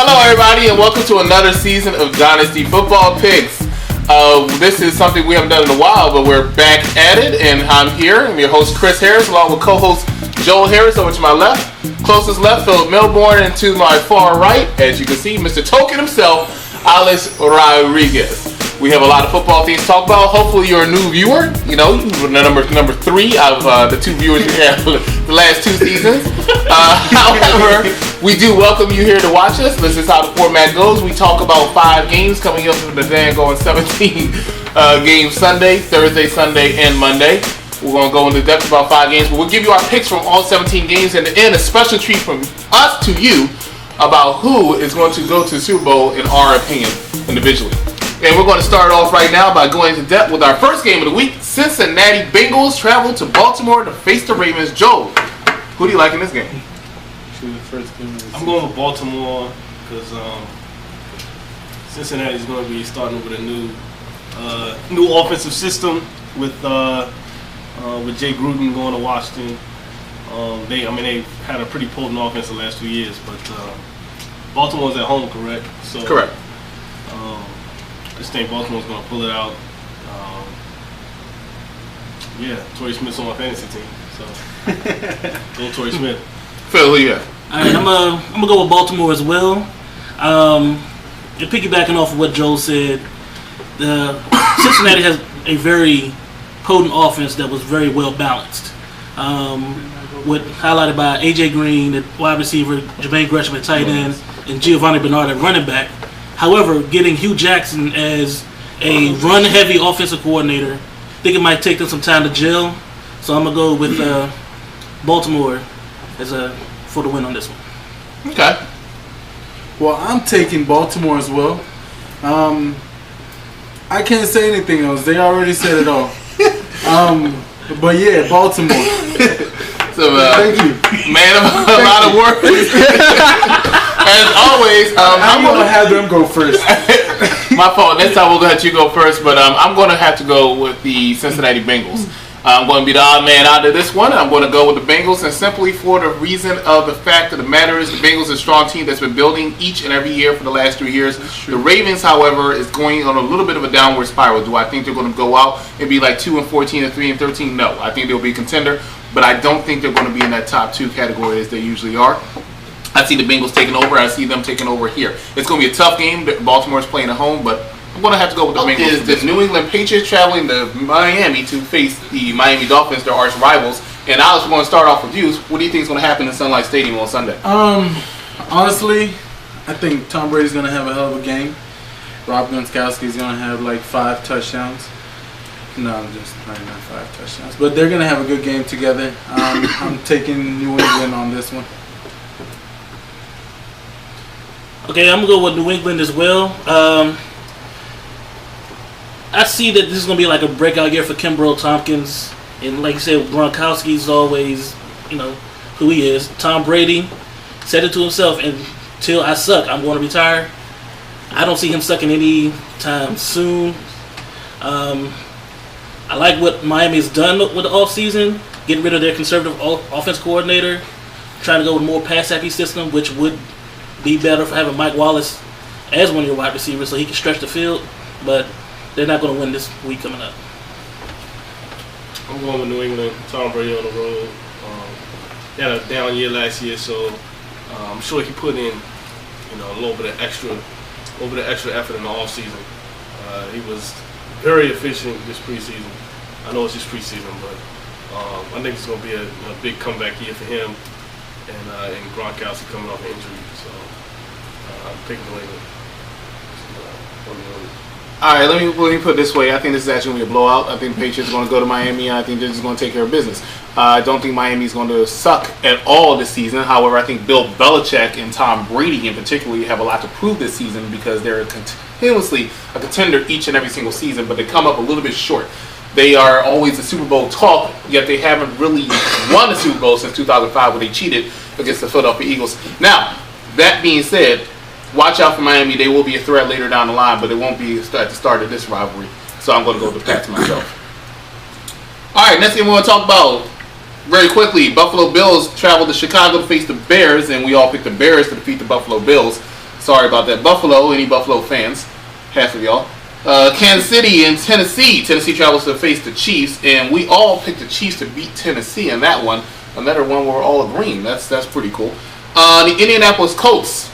Hello, everybody, and welcome to another season of Dynasty Football Picks. This is something we haven't done in a while, but we're back at it, and I'm here. I'm your host, Chris Harris, along with co-host Joel Harris over to my left. Closest left, Philip Melbourne, and to my far right, as you can see, Mr. Token himself, Alex Rodriguez. We have a lot of football things to talk about. Hopefully you're a new viewer. You know, you're number 3 out of the 2 viewers we had the last 2 seasons. However, we do welcome you here to watch us. This is how the format goes. We talk about 5 games coming up from the dang going 17 game Sunday, Thursday, Sunday, and Monday. We're going to go into depth about 5 games, but we'll give you our picks from all 17 games, and in a special treat from us to you about who is going to go to the Super Bowl in our opinion individually. And we're going to start off right now by going into depth with our first game of the week. Cincinnati Bengals travel to Baltimore to face the Ravens. Joe, who do you like in this game? I'm going with Baltimore because Cincinnati's going to be starting with a new offensive system with Jay Gruden going to Washington. They've had a pretty potent offense the last 2 years, but Baltimore's at home, correct? So, correct. I just think Baltimore's going to pull it out. Torrey Smith's on my fantasy team, so go Torrey Smith. Phil, who you have? All right, I'm gonna go with Baltimore as well. And piggybacking off of what Joe said, Cincinnati has a very potent offense that was very well balanced. With highlighted by AJ Green at wide receiver, Jermaine Gresham at tight end, and Giovanni Bernard at running back. However, getting Hugh Jackson as a run-heavy offensive coordinator, I think it might take them some time to gel. So I'm gonna go with Baltimore for the win on this one. Okay. Well, I'm taking Baltimore as well. I can't say anything else. They already said it all. But yeah, Baltimore. So, thank you. Man of a lot of work. As always, I'm going to have them go first. My fault. Next time we'll let you go first, but I'm going to have to go with the Cincinnati Bengals. I'm going to be the odd man out of this one. I'm going to go with the Bengals, and simply for the reason of the fact of the matter is the Bengals are a strong team that's been building each and every year for the last 3 years. The Ravens, however, is going on a little bit of a downward spiral. Do I think they're going to go out and be like 2-14 or 3-13? No. I think they'll be a contender, but I don't think they're going to be in that top 2 category as they usually are. I see the Bengals taking over. I see them taking over here. It's going to be a tough game. Baltimore's playing at home, but I'm going to have to go with the Bengals. Is the New England Patriots traveling to Miami to face the Miami Dolphins, their arch rivals? And Alex, we're going to start off with you. What do you think is going to happen in Sun Life Stadium on Sunday? Honestly, I think Tom Brady's going to have a hell of a game. Rob Gronkowski's going to have like 5 touchdowns. No, I'm just not 5 touchdowns. But they're going to have a good game together. I'm taking New England on this one. Okay, I'm going to go with New England as well. I see that this is going to be like a breakout year for Kimbrel Tompkins. And like you said, Gronkowski's always, who he is. Tom Brady said it to himself, until I suck, I'm going to retire. I don't see him sucking any time soon. I like what Miami's done with the offseason, getting rid of their conservative offense coordinator, trying to go with a more pass-happy system, which would be better for having Mike Wallace as one of your wide receivers so he can stretch the field. But they're not going to win this week coming up. I'm going with New England. Tom Brady on the road. He had a down year last year, so I'm sure he put in, a little bit of extra effort in the offseason. He was very efficient this preseason. I know it's just preseason, but I think it's going to be a big comeback year for him, and Gronkowski coming off an injury. So I'm picking New England. All right, let me put it this way. I think this is actually going to be a blowout. I think the Patriots are going to go to Miami, and I think they're just going to take care of business. I don't think Miami's going to suck at all this season. However, I think Bill Belichick and Tom Brady in particular have a lot to prove this season because they're continuously a contender each and every single season, but they come up a little bit short. They are always the Super Bowl talk, yet they haven't really won the Super Bowl since 2005 when they cheated against the Philadelphia Eagles. Now, that being said, watch out for Miami. They will be a threat later down the line, but it won't be at the start of this rivalry. So I'm going to go with the Pats myself. All right, next thing we want to talk about very quickly. Buffalo Bills travel to Chicago to face the Bears, and we all picked the Bears to defeat the Buffalo Bills. Sorry about that. Buffalo, any Buffalo fans, half of y'all. Kansas City and Tennessee. Tennessee travels to face the Chiefs, and we all picked the Chiefs to beat Tennessee in that one. Another one where we're all agreeing. That's pretty cool. The Indianapolis Colts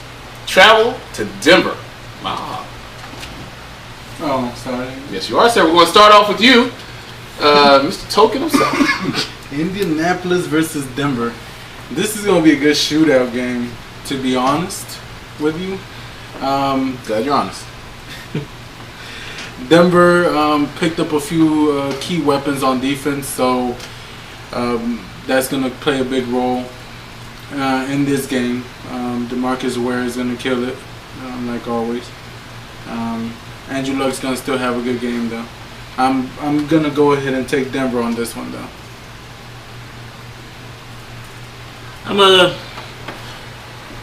travel to Denver. Oh, sorry. Yes, you are, sir. We're going to start off with you, Mr. Token himself. Indianapolis versus Denver. This is going to be a good shootout game, to be honest with you. Glad you're honest. Denver picked up a few key weapons on defense, so that's going to play a big role in this game. DeMarcus Ware is going to kill it, like always. Andrew Luck's going to still have a good game, though. I'm going to go ahead and take Denver on this one, though.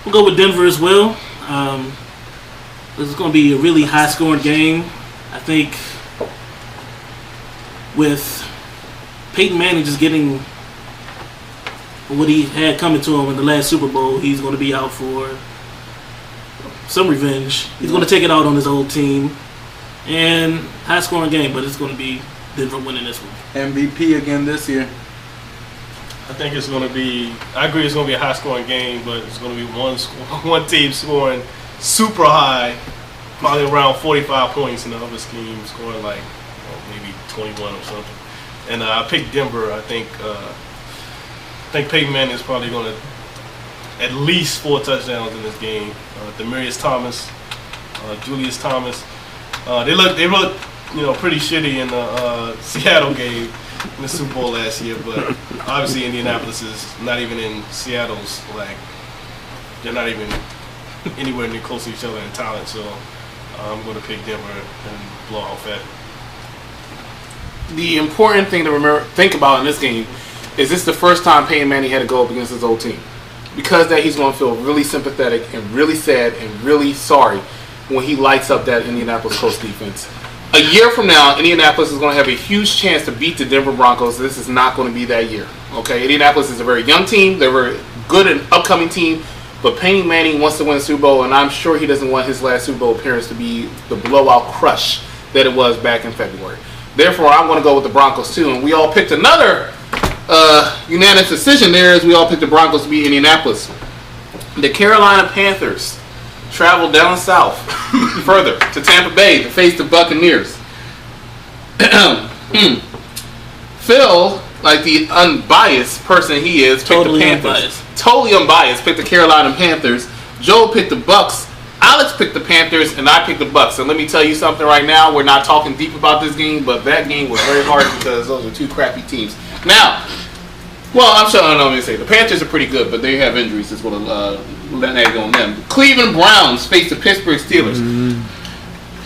We'll go with Denver as well. This is going to be a really high-scoring game. I think with Peyton Manning just getting what he had coming to him in the last Super Bowl, he's going to be out for some revenge. He's going to take it out on his old team. And high-scoring game, but it's going to be Denver winning this one. MVP again this year. I think it's going to be. I agree, it's going to be a high-scoring game, but it's going to be one team scoring super high, probably around 45 points, and the other team scoring like maybe 21 or something. And I picked Denver. I think Peyton Manning is probably going to at least 4 touchdowns in this game. Demaryius Thomas, Julius Thomas. They look pretty shitty in the Seattle game in the Super Bowl last year, but obviously Indianapolis is not even in Seattle's, like, they're not even anywhere near close to each other in talent, so I'm going to pick Denver and blow out fat. The important thing to think about in this game is this the first time Peyton Manning had to go up against his old team. Because that he's going to feel really sympathetic and really sad and really sorry when he lights up that Indianapolis Colts defense. A year from now, Indianapolis is going to have a huge chance to beat the Denver Broncos. This is not going to be that year. Okay, Indianapolis is a very young team. They're a very good and upcoming team. But Peyton Manning wants to win a Super Bowl, and I'm sure he doesn't want his last Super Bowl appearance to be the blowout crush that it was back in February. Therefore, I'm going to go with the Broncos too. And we all picked another unanimous decision there, as we all picked the Broncos to beat Indianapolis. The Carolina Panthers travel down south further to Tampa Bay to face the Buccaneers. Phil, like the unbiased person he is, picked Totally the Panthers. unbiased. Totally unbiased. Picked the Carolina Panthers. Joe picked the Bucks. Alex picked the Panthers, and I picked the Bucks. And let me tell you something right now. We're not talking deep about this game, but that game was very hard because those are two crappy teams. Now, well, I'm sure I don't know what to say. The Panthers are pretty good, but they have injuries. That's what let that go on them. Cleveland Browns face the Pittsburgh Steelers.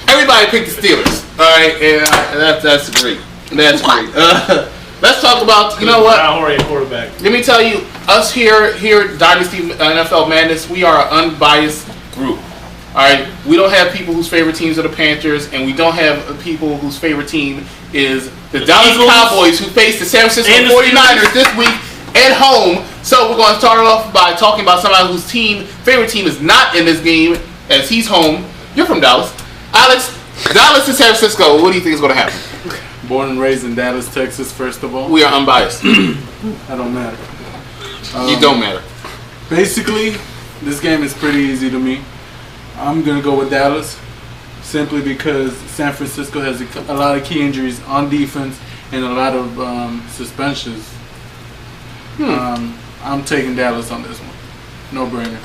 Everybody picked the Steelers. All right, and that's great. That's great. Let's talk about, you know what? Quarterback. Let me tell you, us here at Dynasty NFL Madness, we are an unbiased group. All right, we don't have people whose favorite teams are the Panthers, and we don't have people whose favorite team is the Dallas Eagles, Cowboys, who face the San Francisco 49ers this week at home. So we're going to start off by talking about somebody whose favorite team is not in this game, as he's home. You're from Dallas. Alex, Dallas and San Francisco, what do you think is going to happen? Born and raised in Dallas, Texas, first of all. We are unbiased. That don't matter. You don't matter. Basically, this game is pretty easy to me. I'm going to go with Dallas simply because San Francisco has a lot of key injuries on defense and a lot of suspensions. I'm taking Dallas on this one. No brainer.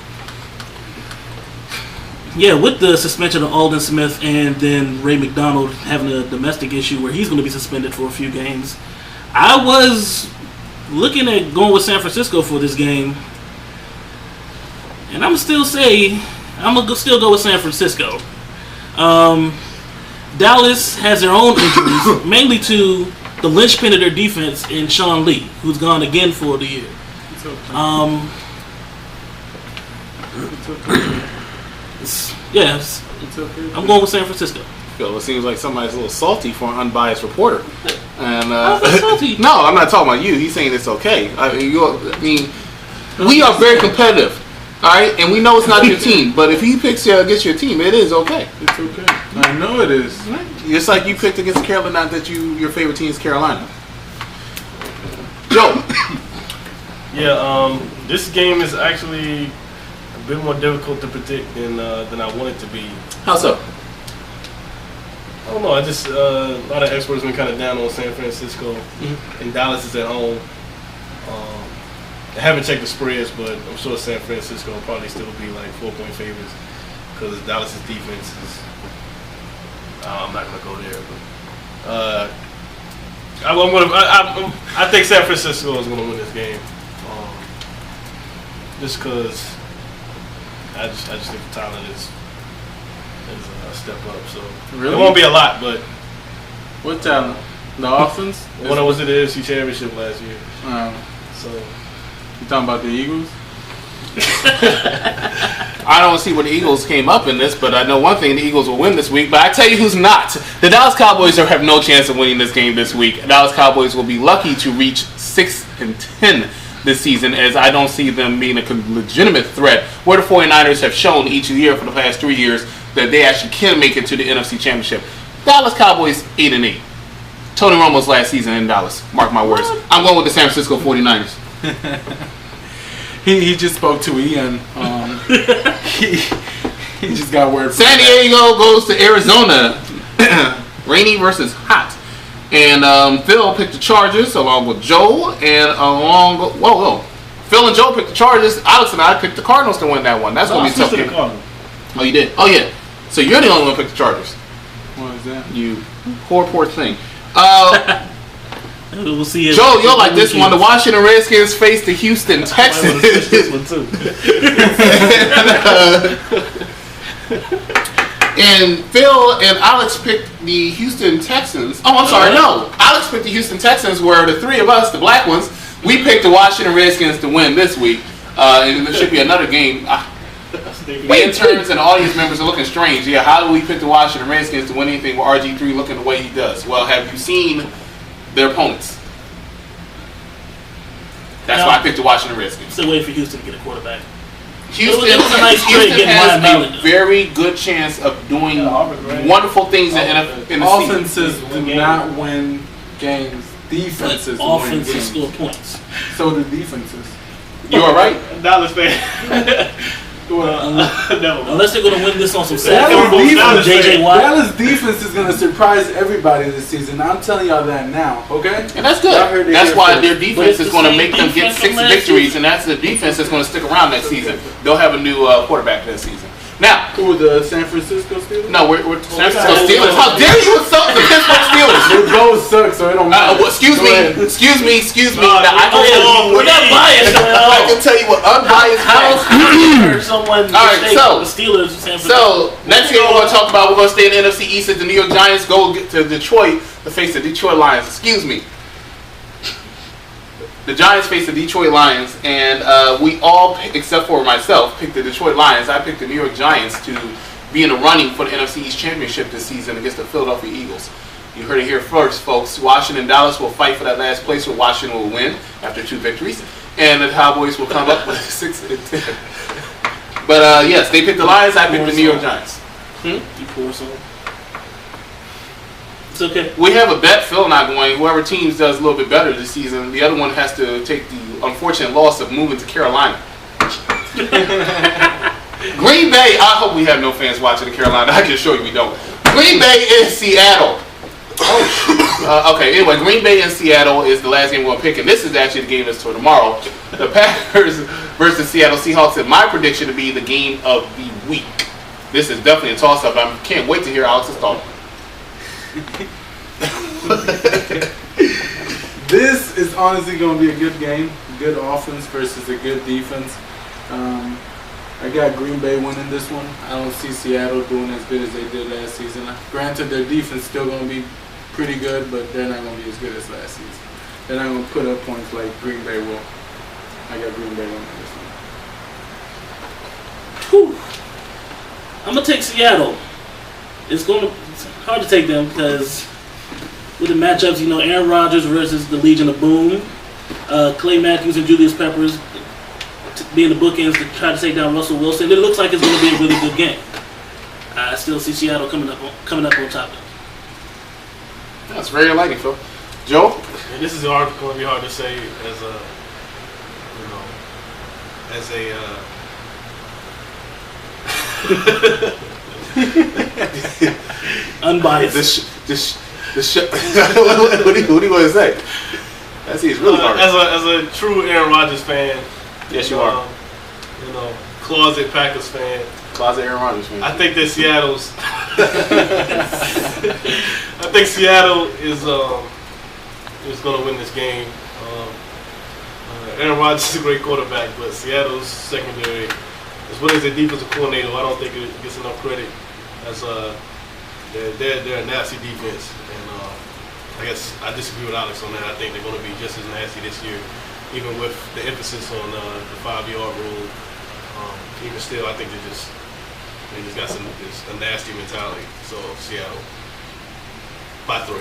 Yeah, with the suspension of Aldon Smith and then Ray McDonald having a domestic issue where he's going to be suspended for a few games, I was looking at going with San Francisco for this game, and I'm still still go with San Francisco. Dallas has their own injuries, mainly to the linchpin of their defense in Sean Lee, who's gone again for the year. It's okay. Yes, It's okay. I'm going with San Francisco. Phil, it seems like somebody's a little salty for an unbiased reporter. And How's that salty? no, I'm not talking about you. He's saying it's okay. We are very competitive. All right, and we know it's not your team, but if he picks against your team, it is okay. It's okay. I know it is. Just like you picked against Carolina, not that your favorite team is Carolina. Joe. Yeah, this game is actually a bit more difficult to predict than I want it to be. How so? I don't know. I just a lot of experts been kind of down on San Francisco, and Dallas is at home. I haven't checked the spreads, but I'm sure San Francisco will probably still be like 4-point favorites because Dallas' defense is. I'm not gonna go there, but I think San Francisco is gonna win this game, just because I just think the talent is a step up. So Really? it won't be a lot, but What talent? The offense? when I was at the NFC Championship last year, so. You talking about the Eagles? I don't see where the Eagles came up in this, but I know one thing: the Eagles will win this week. But I tell you who's not. The Dallas Cowboys have no chance of winning this game this week. The Dallas Cowboys will be lucky to reach 6-10 this season, as I don't see them being a legitimate threat. Where the 49ers have shown each year for the past 3 years that they actually can make it to the NFC Championship. Dallas Cowboys 8-8. Tony Romo's last season in Dallas. Mark my words. I'm going with the San Francisco 49ers. He just spoke to Ian. He just got word. San Diego goes to Arizona. Rainy versus hot. And Phil picked the Chargers along with Joe. And Phil and Joe picked the Chargers. Alex and I picked the Cardinals to win that one. That's going to be a tough game. Oh, you did? Oh, yeah. So you're the only one who picked the Chargers. What is that? You poor thing. We'll see. Joe, you'll like this one. The Washington Redskins face the Houston Texans. This one too. And Phil and Alex picked the Houston Texans. Oh, I'm sorry, no. Alex picked the Houston Texans, where the three of us, the black ones, we picked the Washington Redskins to win this week. And there should be another game. The interns and audience members are looking strange. Yeah, how do we pick the Washington Redskins to win anything with RG3 looking the way he does? Well, have you seen their opponents? That's why I picked the Washington Redskins. Still waiting for Houston to get a quarterback. Houston, It was a nice trade Houston getting has Ryan a Mallett. very good chance of doing wonderful things in the season. Offenses do not win games. Defenses But win offenses games. score points. So do defenses. You all right? Dallas fan. No. Unless they're going to win this on some Dallas sacrifice defense, from J.J. Watt. Dallas defense is going to surprise everybody this season. I'm telling y'all that now, okay? And that's Y'all heard good. it That's here why first. their But defense it's is the going to same make them get defense 6 from last victories, season. and that's the defense that's going to stick around next season. They'll have a new quarterback this season. Now, Who, the San Francisco Steelers? no, we're San Francisco Steelers. How dare you insult the Pittsburgh Steelers? They both suck, so it don't matter. Excuse Go ahead. me. Now, I can tell you We're not biased. I can tell you what unbiased How facts. heard someone All right, mistake so- the Steelers and San Francisco? So, next game we're going to talk about, we're going to stay in the NFC East as the New York Giants go to Detroit to face the Detroit Lions. Excuse me. The Giants face the Detroit Lions, and we all, except for myself, picked the Detroit Lions. I picked the New York Giants to be in the running for the NFC East Championship this season against the Philadelphia Eagles. You heard it here first, folks. Washington and Dallas will fight for that last place where Washington will win after 2 victories, and the Cowboys will come up with 6-10. But yes, they picked the Lions. I picked the New York Giants. You poor soul. It's okay. We have a bet. Phil not going. Whoever teams does a little bit better this season, the other one has to take the unfortunate loss of moving to Carolina. Green Bay. I hope we have no fans watching in Carolina. I can assure you we don't. Green Bay is Seattle. Okay. Anyway, Green Bay and Seattle is the last game we're going to pick, and this is actually the game that's for tomorrow. The Packers versus Seattle Seahawks. And my prediction to be the game of the week. This is definitely a toss-up. I can't wait to hear Alex's thought. This is honestly going to be a good game. Good offense versus a good defense. I got Green Bay winning this one. I don't see Seattle doing as good as they did last season. Granted, their defense still going to be pretty good, but they're not going to be as good as last season. They're not going to put up points like Green Bay will. I got Green Bay winning this one. Whew. I'm going to take Seattle. It's hard to take them because with the matchups, Aaron Rodgers versus the Legion of Boom, Clay Matthews and Julius Peppers be in the bookends to try to take down Russell Wilson. It looks like it's going to be a really good game. I still see Seattle coming up on top. That's very enlightening, Phil. Joe? And this is going to be hard to say as a, unbiased. What do you want to say? That's he's really hard. As a true Aaron Rodgers fan. Yes, you are. Closet Packers fan. Closet Aaron Rodgers fan. I think that Seattle's. I think Seattle is going to win this game. Aaron Rodgers is a great quarterback, but Seattle's secondary, as well as their defensive coordinator, I don't think it gets enough credit. As they're a nasty defense, and I guess I disagree with Alex on that. I think they're going to be just as nasty this year, even with the emphasis on the 5-yard rule. Even still, I think they just got a nasty mentality. So Seattle by 3.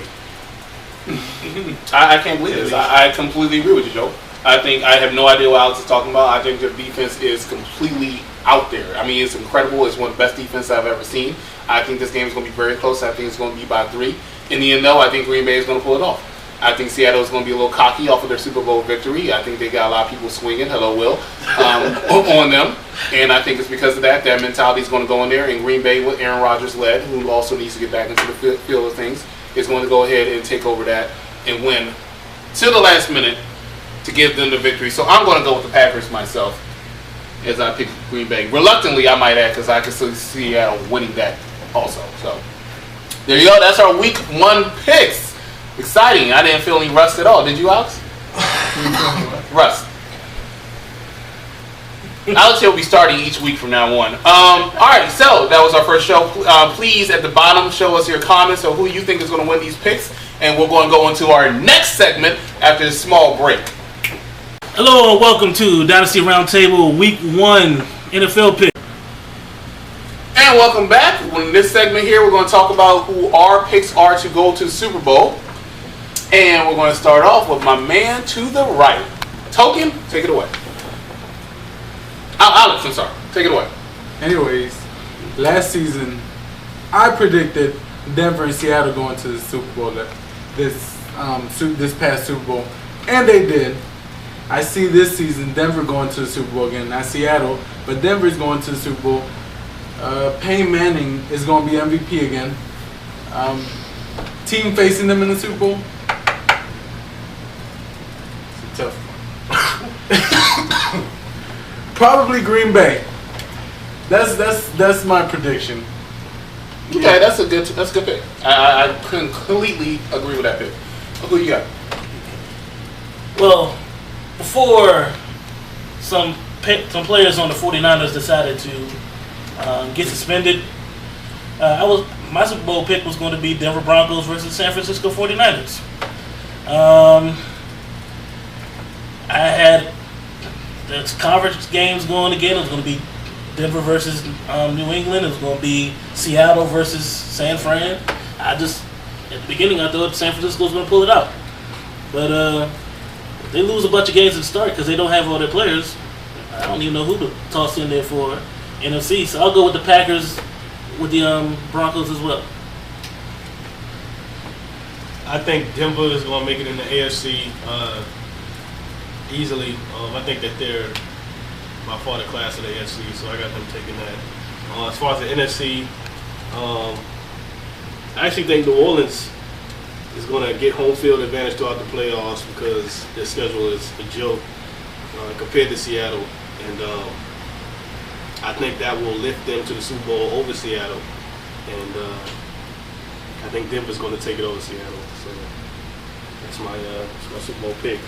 I can't believe this. I completely agree with you, Joe. I have no idea what Alex is talking about. I think their defense is completely out there. I mean, it's incredible. It's one of the best defenses I've ever seen. I think this game is going to be very close. I think it's going to be by 3. In the end, though, I think Green Bay is going to pull it off. I think Seattle is going to be a little cocky off of their Super Bowl victory. I think they got a lot of people swinging, hello Will, on them. And I think it's because of that mentality is going to go in there. And Green Bay, with Aaron Rodgers led, who also needs to get back into the field of things, is going to go ahead and take over that and win till the last minute to give them the victory. So I'm going to go with the Packers myself as I pick Green Bay. Reluctantly, I might add, because I can still see Seattle winning that also. So there you go. That's our Week 1 picks. Exciting. I didn't feel any rust at all. Did you, Alex? Rust. Alex will be starting each week from now on. All right, so that was our first show. Please, at the bottom, show us your comments on who you think is going to win these picks. And we're going to go into our next segment after this small break. Hello and welcome to Dynasty Roundtable Week 1 NFL pick. And welcome back. In this segment here, we're going to talk about who our picks are to go to the Super Bowl. And we're going to start off with my man to the right. Token, take it away. Alex, I'm sorry. Take it away. Anyways, last season, I predicted Denver and Seattle going to the Super Bowl this past Super Bowl. And they did. I see this season Denver going to the Super Bowl again, not Seattle, but Denver's going to the Super Bowl. Peyton Manning is going to be MVP again. Team facing them in the Super Bowl. It's a tough one. Probably Green Bay. That's my prediction. Okay, that's a good pick. I completely agree with that pick. Who you got? Well, before some players on the 49ers decided to get suspended, my Super Bowl pick was going to be Denver Broncos versus San Francisco 49ers. I had the conference games going again. It was going to be Denver versus New England. It was going to be Seattle versus San Fran. At the beginning, I thought San Francisco was going to pull it out. But they lose a bunch of games at the start because they don't have all their players. I don't even know who to toss in there for NFC. So I'll go with the Packers with the Broncos as well. I think Denver is going to make it in the AFC easily. I think that they're by far the class of the AFC, so I got them taking that. As far as the NFC, I actually think New Orleans is going to get home field advantage throughout the playoffs because their schedule is a joke compared to Seattle, and I think that will lift them to the Super Bowl over Seattle, and I think Denver's going to take it over Seattle. So that's my Super Bowl pick.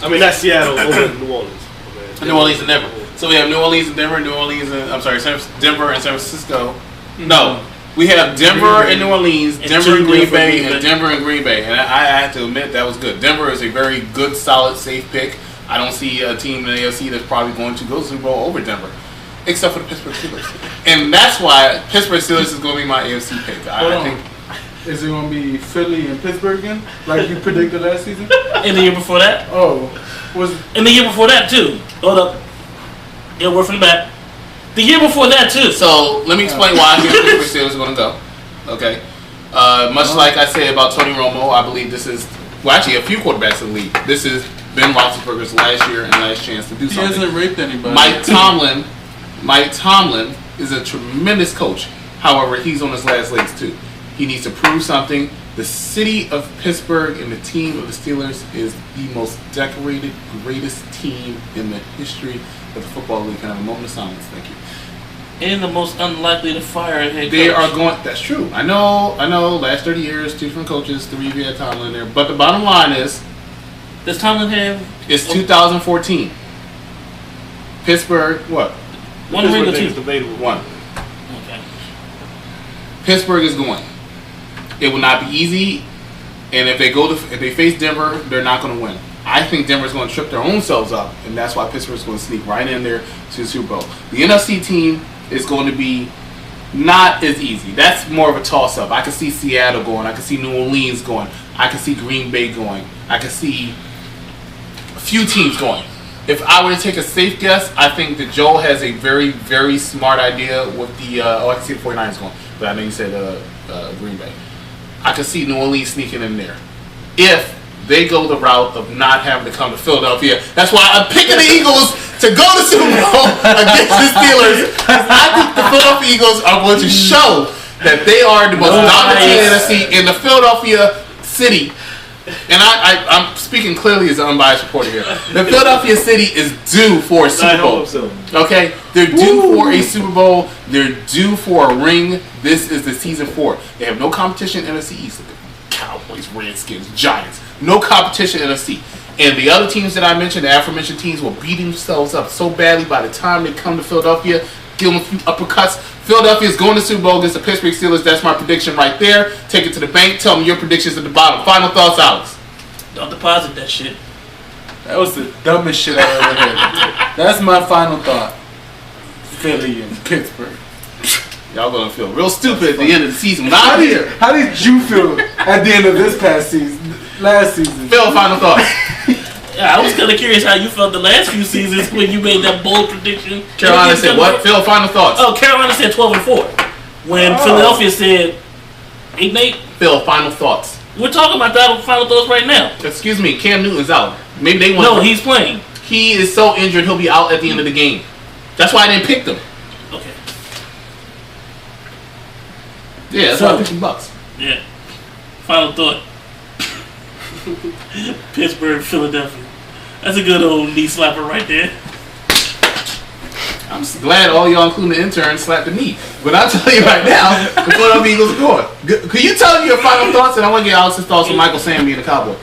I mean, not Seattle over New Orleans. Okay. New Orleans and Denver. So we have New Orleans and Denver, Denver and San Francisco. No. We have Denver and New Orleans, Denver and Green Bay, and Denver and Green Bay. And I have to admit, that was good. Denver is a very good, solid, safe pick. I don't see a team in the AFC that's probably going to go to the Super Bowl over Denver, except for the Pittsburgh Steelers. And that's why Pittsburgh Steelers is going to be my AFC pick. I think. Is it going to be Philly and Pittsburgh again, like you predicted last season? And the year before that? Oh. And the year before that, too. Hold up. Yeah, we're from the back. The year before that too. So let me explain why I think the Pittsburgh Steelers are going to go. Okay. Much like I say about Tony Romo, I believe this is actually a few quarterbacks in the league. This is Ben Roethlisberger's last year and last chance to do something. He hasn't raped anybody. Mike Tomlin is a tremendous coach. However, he's on his last legs too. He needs to prove something. The city of Pittsburgh and the team of the Steelers is the most decorated, greatest team in the history of the football league. Can I have a moment of silence? Thank you. And the most unlikely to fire a head coach. They are going. That's true. I know. Last 30 years, 2 different coaches, 3 of you had Tomlin there. But the bottom line is, does Tomlin have? It's 2014. Pittsburgh. What? One ring or two? Debatable. One. Okay. Pittsburgh is going. It will not be easy, and if they face Denver, they're not going to win. I think Denver's going to trip their own selves up, and that's why Pittsburgh's going to sneak right in there to the Super Bowl. The NFC team is going to be not as easy. That's more of a toss-up. I can see Seattle going. I can see New Orleans going. I can see Green Bay going. I can see a few teams going. If I were to take a safe guess, I think that Joe has a very, very smart idea with the. I can see the 49ers going, but I know you said Green Bay. I can see New Orleans sneaking in there. If they go the route of not having to come to Philadelphia. That's why I'm picking the Eagles to go to Super Bowl against the Steelers. I think the Philadelphia Eagles are going to show that they are the most dominant team in the NFC in the Philadelphia city. And I'm speaking clearly as an unbiased reporter here. The Philadelphia city is due for a Super Bowl. Okay? They're due for a Super Bowl. They're due for a ring. This is the season 4. They have no competition in NFC East. Cowboys, Redskins, Giants. No competition in NFC. And the other teams that I mentioned, the aforementioned teams, will beat themselves up so badly by the time they come to Philadelphia, give them a few uppercuts. Philadelphia is going to Super Bowl against the Pittsburgh Steelers. That's my prediction right there. Take it to the bank. Tell me your predictions at the bottom. Final thoughts, Alex. Don't deposit that shit. That was the dumbest shit I ever heard. That's my final thought. Philly and Pittsburgh. Y'all gonna feel real stupid at the end of the season. Not here. How did you feel at the end of this past season? Last season? Phil, final thoughts. Yeah, I was kind of curious how you felt the last few seasons when you made that bold prediction. Carolina said what? Phil, final thoughts. Oh, Carolina said 12-4. When Philadelphia said 8-8. Phil, final thoughts. We're talking about that final thoughts right now. Excuse me, Cam Newton's out. Maybe they want. No, he's playing. He is so injured he'll be out at the end of the game. That's why I didn't pick them. Okay. Yeah, that's why I picked the Bucks. Yeah. Final thought. Pittsburgh, Philadelphia. That's a good old knee slapper right there. I'm glad all y'all, including the intern, slapped the knee. But I'll tell you right now, the Philadelphia Eagles are going. Could you tell me your final thoughts? And I want to get Alex's thoughts on Michael Sam being a Cowboy.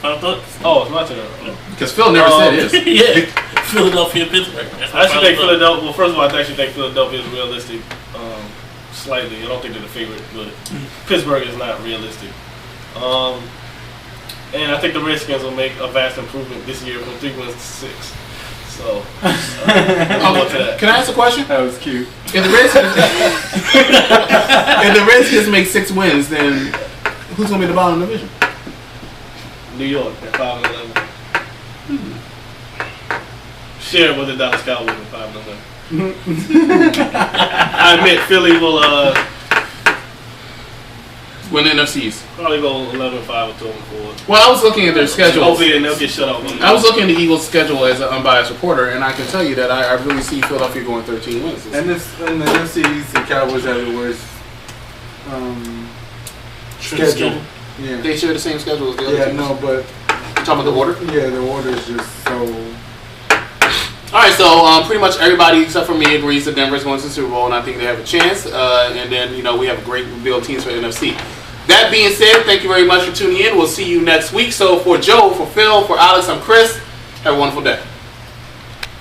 Final thoughts? Oh, it's my turn. Because Phil never said his. Yeah. Philadelphia, Pittsburgh. I actually think Philadelphia. Well, first of all, I actually think Philadelphia is realistic. Slightly. I don't think they're the favorite, but Pittsburgh is not realistic. And I think the Redskins will make a vast improvement this year from 3 wins to 6. So, can I ask a question? That was cute. If the Redskins make 6 wins, then who's going to be the bottom of the division? New York at 5-11. Share with the Dallas Cowboys at 5-11. I admit Philly will win the NFCs. Probably go 11-5 or 12-4. Well, I was looking at their schedule. Hopefully they'll get shut out. I was looking at the Eagles' schedule as an unbiased reporter, and I can tell you that I really see Philadelphia going 13 wins. And in the NFC East, the Cowboys have the worst schedule. Yeah. They share the same schedule as the other teams. Yeah, no, but you're talking about the order? Yeah, the order is just so. All right, so pretty much everybody except for me agrees that Denver's going to the Super Bowl, and I think they have a chance. And then we have a great rebuild teams for NFC. That being said, thank you very much for tuning in. We'll see you next week. So for Joe, for Phil, for Alex, I'm Chris. Have a wonderful day.